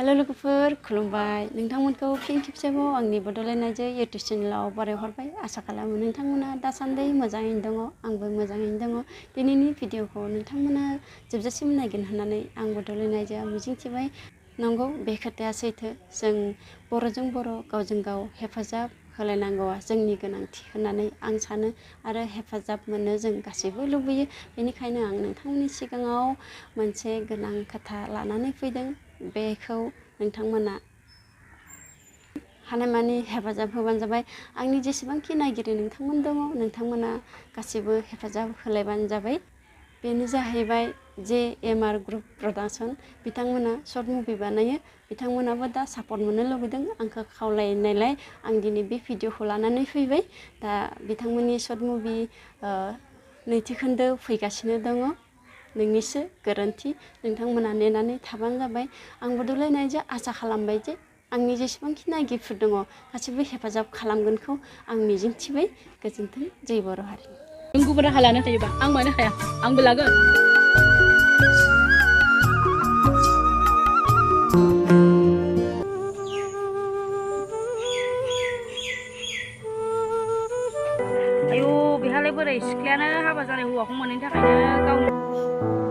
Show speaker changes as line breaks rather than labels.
hello लोगोफोर खुलुमबाय नोंथांमोनखौ फिन खेबसेबाव आंनि बड'लेण्ड आइजव इउटुब चेनेलाव बरायहरबाय आसा खालामो नोंथांमोना दासान्दि मोजाङैनो दङ आंबो मोजाङैनो दङ दिनैनि भिडिअखौ नोंथांमोना जोबजासिम नायगोन होननानै आं बड'लेण्ड आइजवआ मिजिंथिबाय नंगौ बे खोथाया सैथो जों बर'जों बर' गावजों गाव हेफाजाब होलायनांगौआ जोंनि गोनांथि होननानै आं सानो आरो हेफाजाब मोननो जों गासैबो लुबैयो बेनिखायनो आं नोंथांमोननि सिगाङाव मोनसे गोनां खोथा लानानै फैदों बेखौ नोंथांमोना हानायमानि हेफाजाब होबानो जाबाय आंनि जेसेबांखि नायगिरि नोंथांमोन दङ नोंथांमोना गासैबो हेफाजाब होलायबानो जाबाय बेनो जाहैबाय JMR ग्रुप प्रडाक्शन बिथांमोना शर्ट मुभि बानायो बिथांमोनाबो दा सापर्ट मोननो लुबैदों आंखौ खावलायनायलाय आं दिनै बे भिडिअखौ लानानै फैबाय दा बिथांमोननि शर्ट मुभि नैथि खोन्दो फैगासिनो दङ नोंनिसो गोरोन्थि नोंथांमोना नेनानै थाबानो जाबाय आं बड'लेण्ड आइजव आसा खालामबाय जे आंनि जेसेबांखि नायगिरिफोर दङ गासैबो हेफाजाब खालामगोनखौ आं मिजिंथिबाय गोजोन्थों जय बर' हारि
नों गुबुन राहा लानो हायोबा आं मानो हाया आंबो लागोन आयौ बेहालाय बोरै सिख्लायानो हाबा जानाय हौवाखौ मोनैनि थाखायनो गावनि